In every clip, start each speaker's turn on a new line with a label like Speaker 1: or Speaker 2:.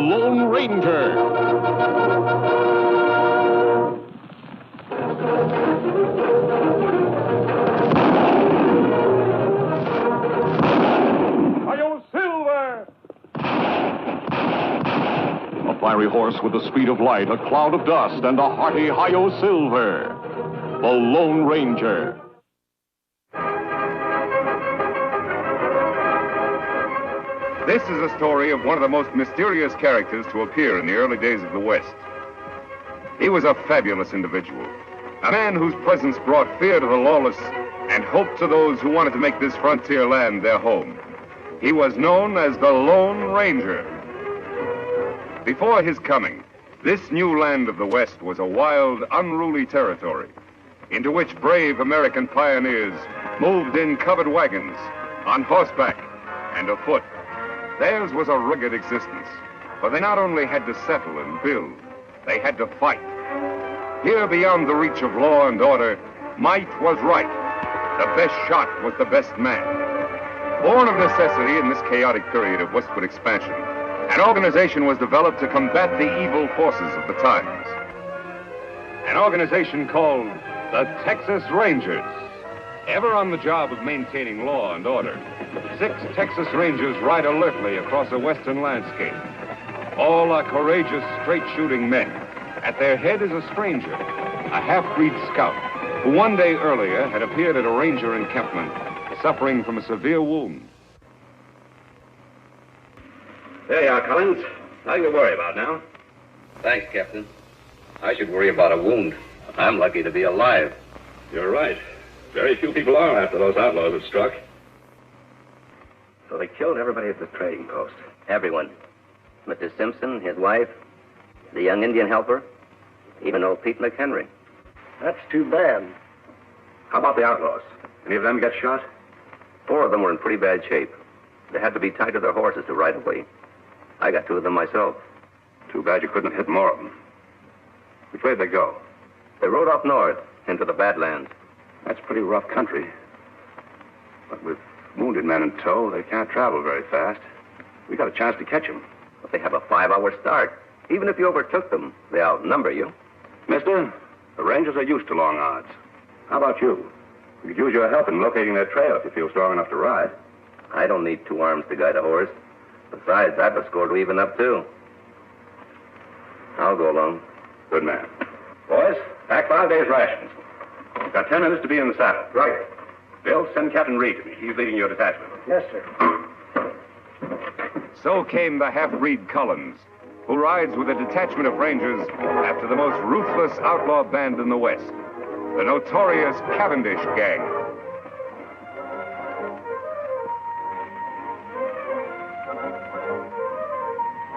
Speaker 1: Lone Ranger. A fiery horse with the speed of light, a cloud of dust, and a hearty Hi-Yo Silver. The Lone Ranger.
Speaker 2: This is a story of one of the most mysterious characters to appear in the early days of the West. He was a fabulous individual, a man whose presence brought fear to the lawless and hope to those who wanted to make this frontier land their home. He was known as the Lone Ranger. Before his coming, this new land of the West was a wild, unruly territory into which brave American pioneers moved in covered wagons, on horseback, and afoot. Theirs was a rugged existence, for they not only had to settle and build, they had to fight. Here, beyond the reach of law and order, might was right. The best shot was the best man. Born of necessity in this chaotic period of westward expansion, an organization was developed to combat the evil forces of the times. An organization called the Texas Rangers. Ever on the job of maintaining law and order, 6 Texas Rangers ride alertly across a western landscape. All are courageous, straight-shooting men. At their head is a stranger, a half-breed scout, who one day earlier had appeared at a ranger encampment, suffering from a severe wound.
Speaker 3: There you are, Collins. Nothing to worry about now.
Speaker 4: Thanks, Captain. I should worry about a wound. I'm lucky to be alive.
Speaker 3: You're right. Very few people are after those outlaws have struck.
Speaker 5: So they killed everybody at the trading post.
Speaker 6: Everyone. Mr. Simpson, his wife, the young Indian helper, even old Pete McHenry.
Speaker 5: That's too bad.
Speaker 3: How about the outlaws? Any of them get shot?
Speaker 6: 4 of them were in pretty bad shape. They had to be tied to their horses to ride away. I got 2 of them myself.
Speaker 3: Too bad you couldn't have hit more of them. Which way did they go?
Speaker 6: They rode up north into the Badlands.
Speaker 3: That's pretty rough country. But with wounded men in tow, they can't travel very fast. We got a chance to catch them.
Speaker 6: But they have a 5-hour start. Even if you overtook them, they outnumber you.
Speaker 3: Mister, the Rangers are used to long odds. How about you? We could use your help in locating their trail if you feel strong enough to ride.
Speaker 6: I don't need 2 arms to guide a horse. Besides, I've a score to even up, too. I'll go along.
Speaker 3: Good man. Boys, pack 5 days' rations. We've got 10 minutes to be in the saddle.
Speaker 5: Right.
Speaker 3: Bill, send Captain Reed to me. He's leading your detachment.
Speaker 5: Yes, sir.
Speaker 2: So came the half-breed Collins, who rides with a detachment of Rangers after the most ruthless outlaw band in the West, the notorious Cavendish Gang.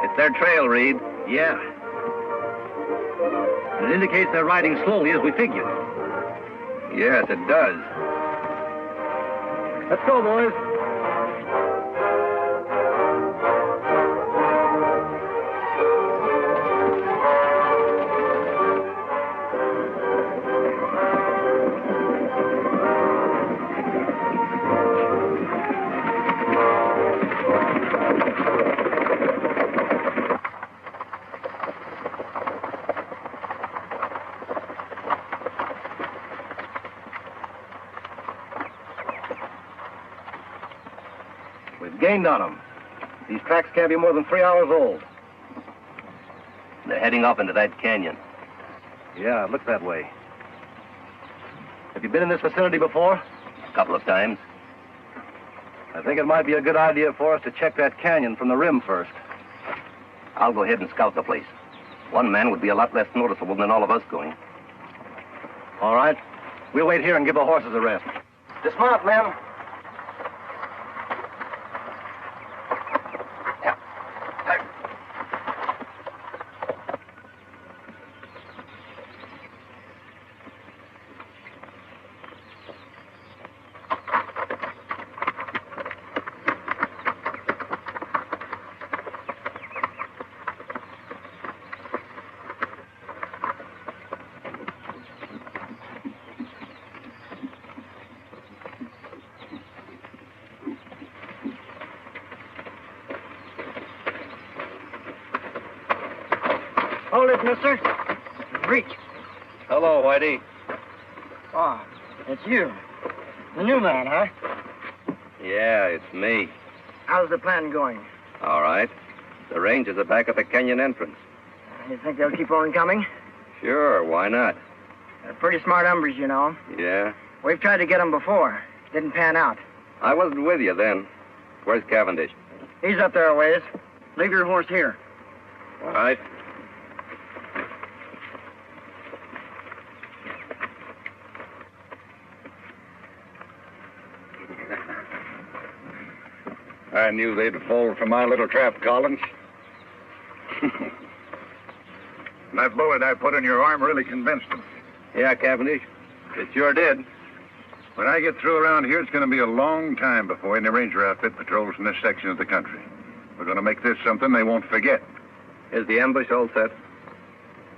Speaker 7: It's their trail, Reed. Yeah. It indicates they're riding slowly as we figured.
Speaker 4: Yes, it does.
Speaker 7: Let's go, boys. Gained on them. These tracks can't be more than 3 hours old.
Speaker 6: They're heading off into that canyon.
Speaker 7: Yeah, it looks that way. Have you been in this vicinity before?
Speaker 6: A couple of times.
Speaker 7: I think it might be a good idea for us to check that canyon from the rim first.
Speaker 6: I'll go ahead and scout the place. 1 man would be a lot less noticeable than all of us going.
Speaker 7: All right. We'll wait here and give the horses a rest. Dismount, men.
Speaker 5: Hold it, mister. Reach.
Speaker 4: Hello, Whitey.
Speaker 5: Oh, it's you. The new man, huh?
Speaker 4: Yeah, it's me.
Speaker 5: How's the plan going?
Speaker 4: All right. The Rangers are back at the canyon entrance.
Speaker 5: You think they'll keep on coming?
Speaker 4: Sure, why not?
Speaker 5: They're pretty smart hombres, you know.
Speaker 4: Yeah?
Speaker 5: We've tried to get them before. Didn't pan out.
Speaker 4: I wasn't with you then. Where's Cavendish?
Speaker 5: He's up there a ways. Leave your horse here.
Speaker 4: All right.
Speaker 2: I knew they'd fall for my little trap, Collins. That bullet I put in your arm really convinced them.
Speaker 4: Yeah, Cavendish. It sure did.
Speaker 2: When I get through around here, it's going to be a long time before any ranger outfit patrols in this section of the country. We're going to make this something they won't forget.
Speaker 4: Is the ambush all set?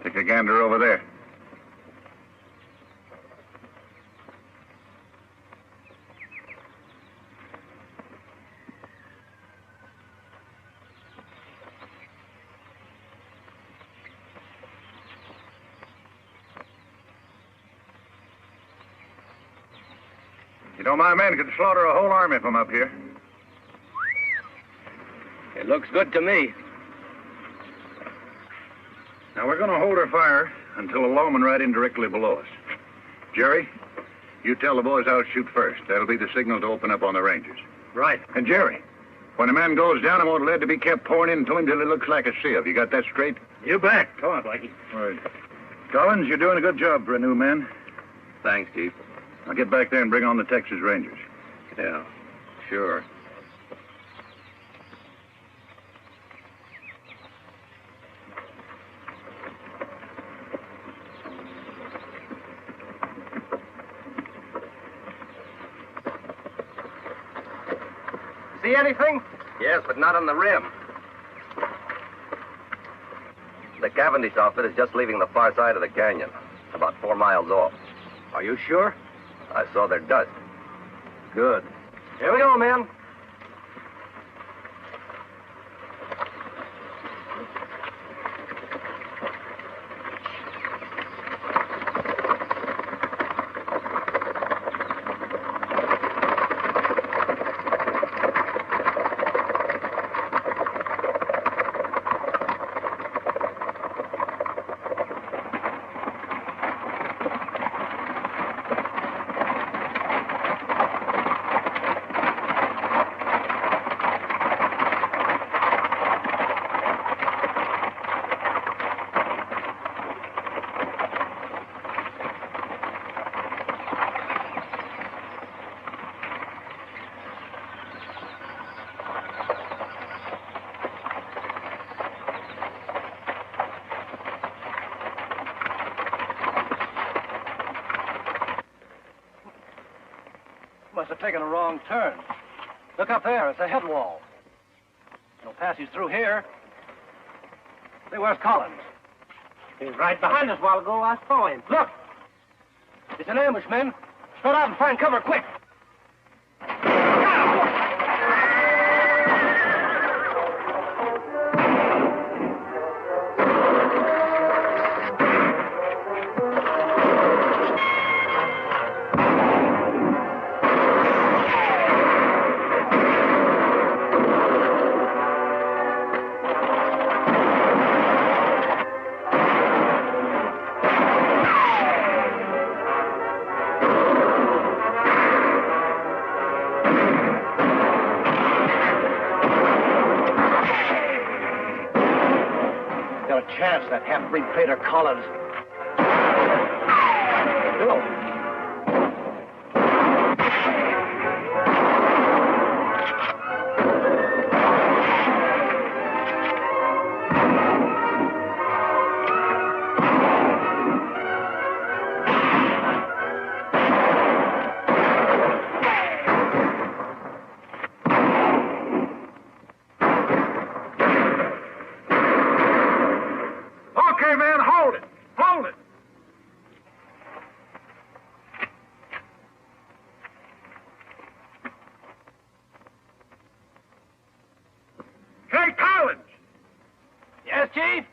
Speaker 2: Take a gander over there. You know, my men could slaughter a whole army from up here.
Speaker 4: It looks good to me.
Speaker 2: Now, we're going to hold our fire until a lawman right in directly below us. Jerry, you tell the boys I'll shoot first. That'll be the signal to open up on the Rangers.
Speaker 5: Right.
Speaker 2: And Jerry, when a man goes down, I want lead to be kept pouring into him till it looks like a sieve. You got that straight?
Speaker 5: You bet. Come on, Blackie.
Speaker 2: All right. Collins, you're doing a good job for a new man.
Speaker 4: Thanks, Chief.
Speaker 2: Now get back there and bring on the Texas Rangers.
Speaker 4: Yeah, sure.
Speaker 5: See anything?
Speaker 4: Yes, but not on the rim. The Cavendish outfit is just leaving the far side of the canyon, about 4 miles off.
Speaker 5: Are you sure?
Speaker 4: I saw their dust.
Speaker 5: Good. Here we go, men.
Speaker 7: Must have taken a wrong turn. Look up there. It's a head wall. No passage through here. Say, where's Collins?
Speaker 5: He was right behind us a while ago. I saw him.
Speaker 7: Look! It's an ambush, men. Spread out and find cover, quick! Chance, that half-breed Pater Collins. Hello.
Speaker 2: Okay, man, hold it. Hold it. Hey, Collins!
Speaker 7: Yes, Chief?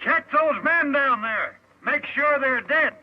Speaker 2: Check those
Speaker 8: men down there. Make sure they're dead.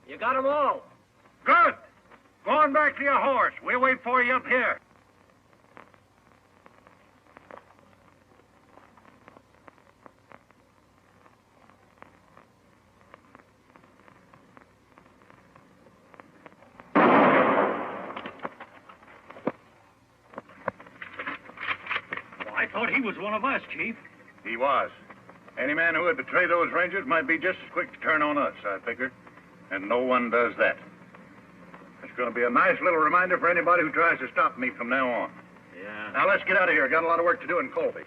Speaker 7: You got 'em all.
Speaker 8: Good. Go on back to your horse. We'll wait for you up here.
Speaker 7: I thought he was one of us, Chief.
Speaker 8: He was. Any man who would betray those Rangers might be just as quick to turn on us, I figured. And no one does that. It's going to be a nice little reminder for anybody who tries to stop me from now on.
Speaker 7: Yeah.
Speaker 8: Now, let's get out of here. Got a lot of work to do in Colby.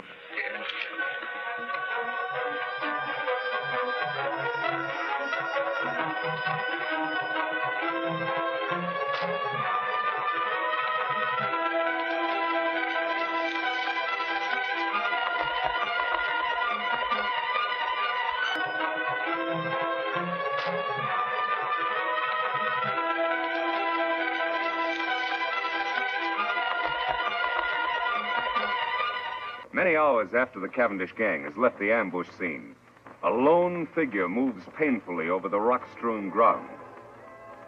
Speaker 2: Many hours after the Cavendish gang has left the ambush scene, a lone figure moves painfully over the rock-strewn ground.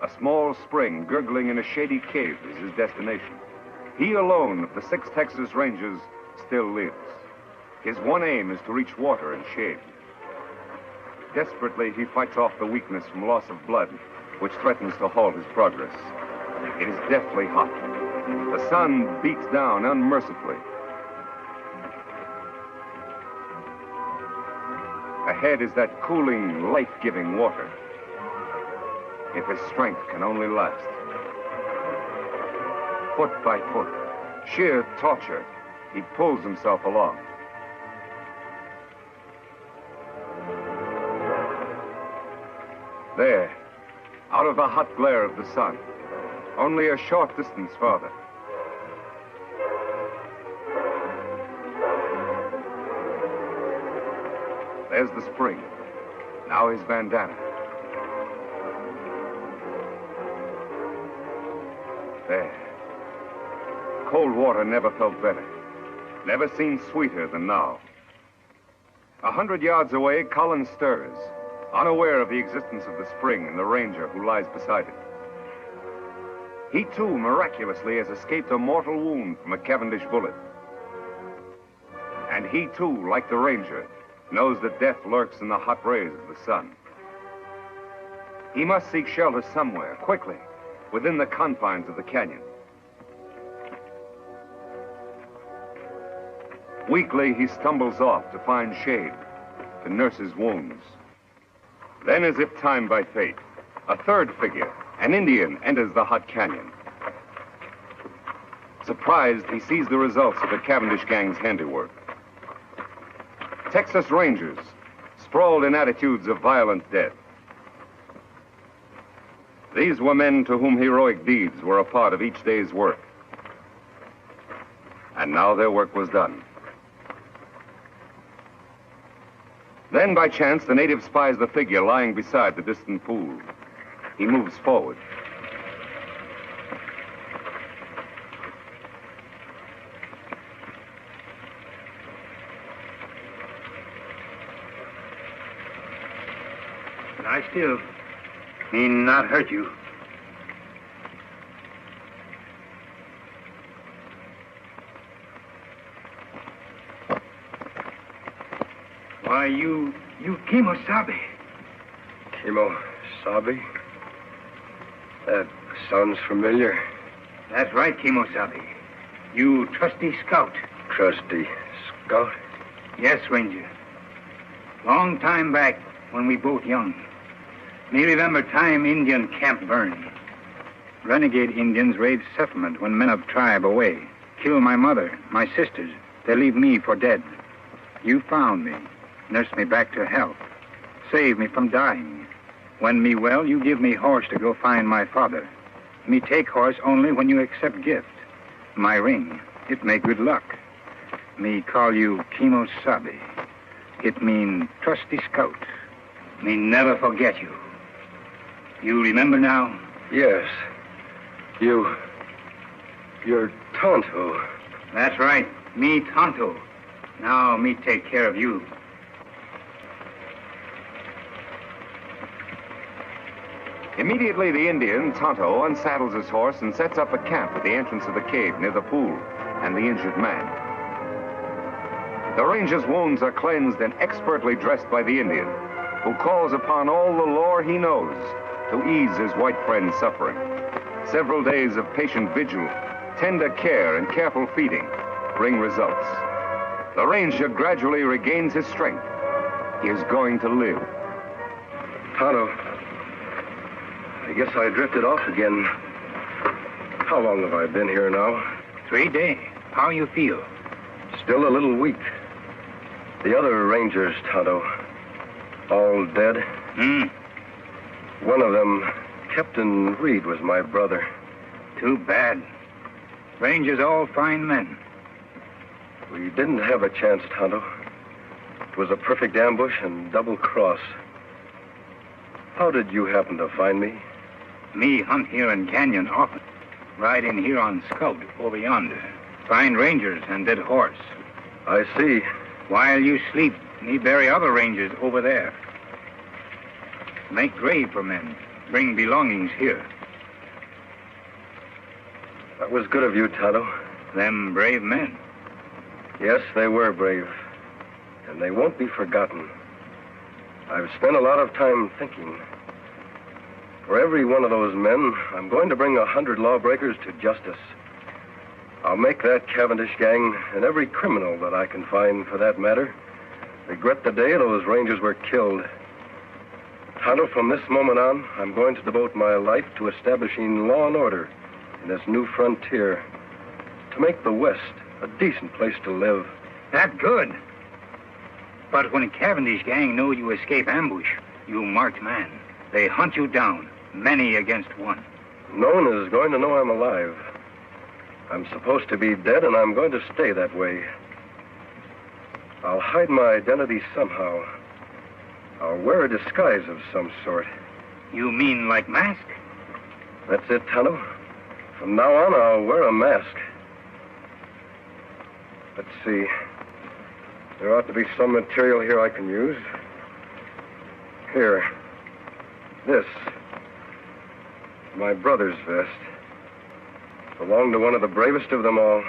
Speaker 2: A small spring gurgling in a shady cave is his destination. He alone of the 6 Texas Rangers still lives. His one aim is to reach water and shade. Desperately, he fights off the weakness from loss of blood, which threatens to halt his progress. It is deathly hot. The sun beats down unmercifully. Ahead is that cooling, life-giving water. If his strength can only last. Foot by foot, sheer torture, he pulls himself along. There, out of the hot glare of the sun, only a short distance farther. There's the spring. Now his bandana. There. Cold water never felt better. Never seemed sweeter than now. 100 yards away, Collins stirs, unaware of the existence of the spring and the ranger who lies beside it. He, too, miraculously has escaped a mortal wound from a Cavendish bullet. And he, too, like the ranger, knows that death lurks in the hot rays of the sun. He must seek shelter somewhere, quickly, within the confines of the canyon. Weakly, he stumbles off to find shade, to nurse his wounds. Then, as if timed by fate, a third figure, an Indian, enters the hot canyon. Surprised, he sees the results of the Cavendish gang's handiwork. Texas Rangers, sprawled in attitudes of violent death. These were men to whom heroic deeds were a part of each day's work. And now their work was done. Then, by chance, the native spies the figure lying beside the distant pool. He moves forward.
Speaker 8: But I still mean not hurt you. Why, you Kimosabe.
Speaker 3: Kimosabe? sounds familiar.
Speaker 9: That's right, Kimosabe. You trusty scout.
Speaker 3: Trusty scout?
Speaker 9: Yes, Ranger. Long time back, when we both young. Me remember time Indian camp burned. Renegade Indians raid settlement when men of tribe away. Kill my mother, my sisters. They leave me for dead. You found me. Nursed me back to health. Saved me from dying. When me well, you give me horse to go find my father. Me take horse only when you accept gift. My ring, it make good luck. Me call you Kimosabe. It mean trusty scout. Me never forget you. You remember now?
Speaker 3: Yes. You're Tonto.
Speaker 9: That's right. Me Tonto. Now me take care of you.
Speaker 2: Immediately, the Indian, Tonto, unsaddles his horse and sets up a camp at the entrance of the cave near the pool and the injured man. The ranger's wounds are cleansed and expertly dressed by the Indian, who calls upon all the lore he knows to ease his white friend's suffering. Several days of patient vigil, tender care, and careful feeding bring results. The ranger gradually regains his strength. He is going to live.
Speaker 3: Tonto, I guess I drifted off again. How long have I been here now?
Speaker 9: 3 days. How you feel?
Speaker 3: Still a little weak. The other rangers, Tonto, all dead? One of them, Captain Reed, was my brother.
Speaker 9: Too bad. Rangers all fine men.
Speaker 3: We didn't have a chance, Tonto. It was a perfect ambush and double cross. How did you happen to find me?
Speaker 9: Me hunt here in canyon often. Ride in here on scout over yonder. Find rangers and dead horse.
Speaker 3: I see.
Speaker 9: While you sleep, me bury other rangers over there. Make grave for men. Bring belongings here.
Speaker 3: That was good of you, Tonto.
Speaker 9: Them brave men.
Speaker 3: Yes, they were brave. And they won't be forgotten. I've spent a lot of time thinking. For every one of those men, I'm going to bring 100 lawbreakers to justice. I'll make that Cavendish gang, and every criminal that I can find for that matter, regret the day those rangers were killed. Tonto, from this moment on, I'm going to devote my life to establishing law and order in this new frontier, to make the West a decent place to live.
Speaker 9: That good. But when Cavendish gang know you escape ambush, you marked man. They hunt you down, many against one.
Speaker 3: No one is going to know I'm alive. I'm supposed to be dead, and I'm going to stay that way. I'll hide my identity somehow. I'll wear a disguise of some sort.
Speaker 9: You mean like mask?
Speaker 3: That's it, Tonto. From now on, I'll wear a mask. Let's see. There ought to be some material here I can use. Here. This. My brother's vest. Belonged to one of the bravest of them all.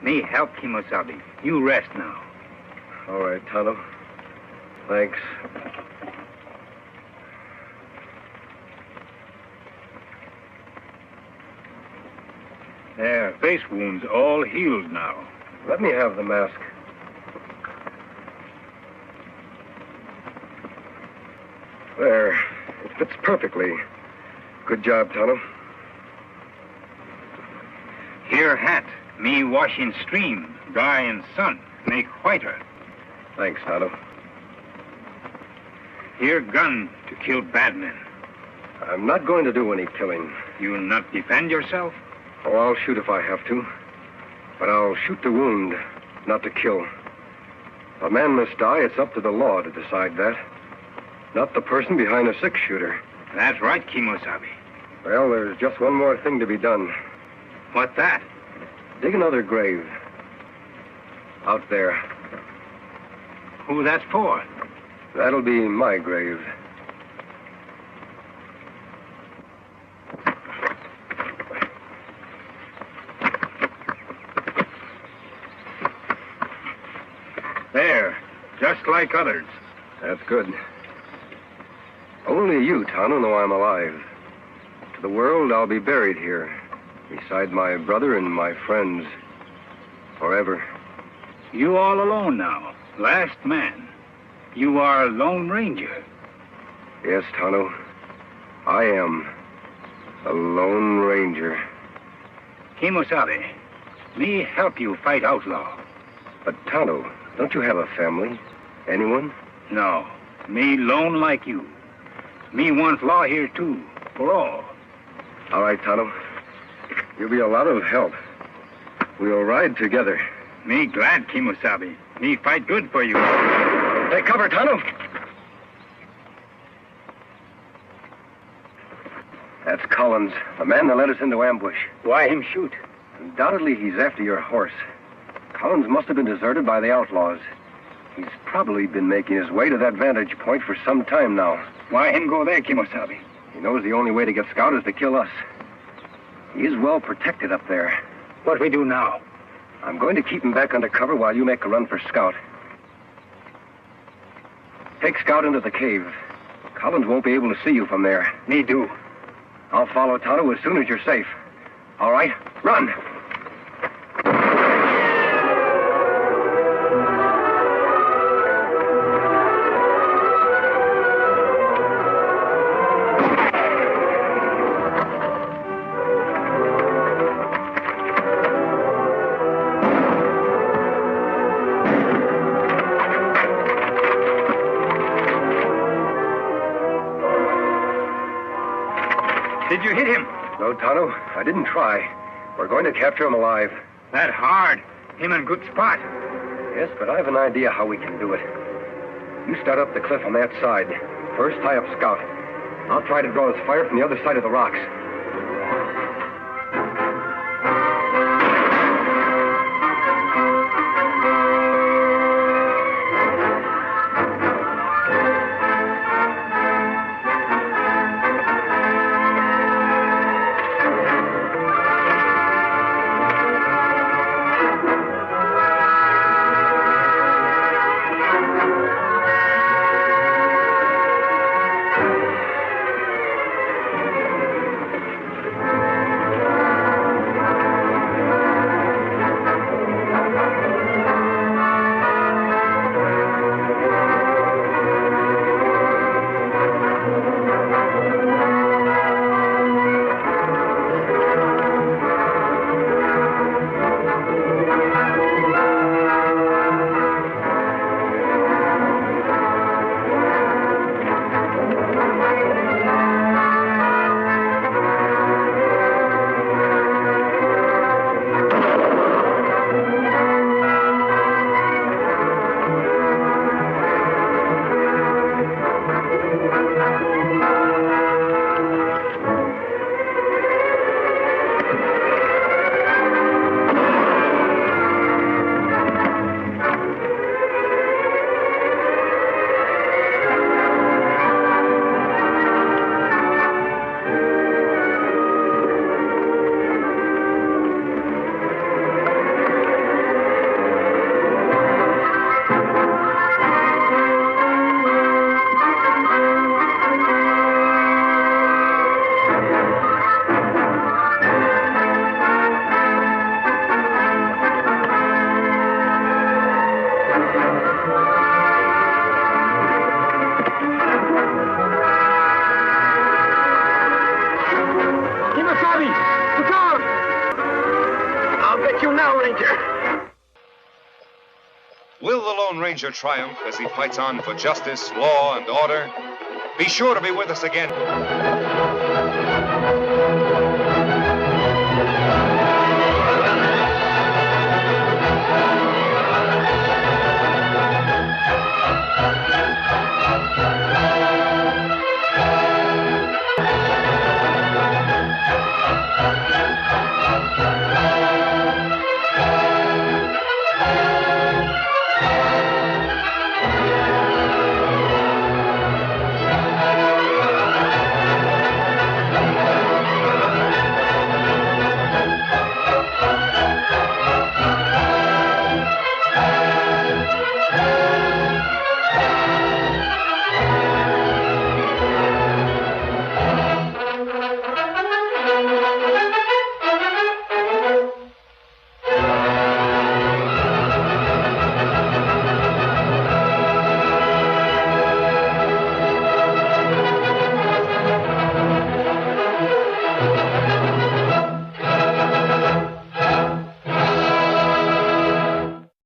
Speaker 9: Me help Kimosabe. You rest now.
Speaker 3: All right, Tonto. Thanks.
Speaker 9: Their face wounds all healed now.
Speaker 3: Let me have the mask. There. It fits perfectly. Good job, Tonto.
Speaker 9: Here hat. Me wash in stream. Dry in sun. Make whiter.
Speaker 3: Thanks, Tonto.
Speaker 9: Here gun to kill bad men.
Speaker 3: I'm not going to do any killing.
Speaker 9: You'll not defend yourself?
Speaker 3: Oh, I'll shoot if I have to. But I'll shoot to wound, not to kill. If a man must die, it's up to the law to decide that. Not the person behind a six-shooter.
Speaker 9: That's right, Kimosabe.
Speaker 3: Well, there's just one more thing to be done.
Speaker 9: What's that?
Speaker 3: Dig another grave. Out there.
Speaker 9: Who that's for?
Speaker 3: That'll be my grave.
Speaker 9: There. Just like others.
Speaker 3: That's good. Only you, Tonto, know I'm alive. of the world, I'll be buried here, beside my brother and my friends, forever.
Speaker 9: You all alone now, last man. You are a Lone Ranger.
Speaker 3: Yes, Tonto. I am a Lone Ranger.
Speaker 9: Kimosabe, me help you fight outlaw.
Speaker 3: But, Tonto, don't you have a family? Anyone?
Speaker 9: No, me lone like you. Me want law here, too, for all.
Speaker 3: All right, Tonto. You'll be a lot of help. We'll ride together.
Speaker 9: Me glad, Kimosabe. Me fight good for you.
Speaker 3: Take cover, Tonto. That's Collins, the man that led us into ambush.
Speaker 9: Why him shoot?
Speaker 3: Undoubtedly, he's after your horse. Collins must have been deserted by the outlaws. He's probably been making his way to that vantage point for some time now.
Speaker 9: Why him go there, Kimosabe?
Speaker 3: He knows the only way to get Scout is to kill us. He's well protected up there.
Speaker 9: What we do now?
Speaker 3: I'm going to keep him back under cover while you make a run for Scout. Take Scout into the cave. Collins won't be able to see you from there.
Speaker 9: Me do.
Speaker 3: I'll follow Tonto as soon as you're safe. All right, run!
Speaker 9: Did you hit him?
Speaker 3: No, Tonto, I didn't try. We're going to capture him alive.
Speaker 9: That hard. Him in good spot.
Speaker 3: Yes, but I have an idea how we can do it. You start up the cliff on that side. First, tie up Scout. I'll try to draw his fire from the other side of the rocks.
Speaker 2: Will the Lone Ranger triumph as he fights on for justice, law, and order? Be sure to be with us again.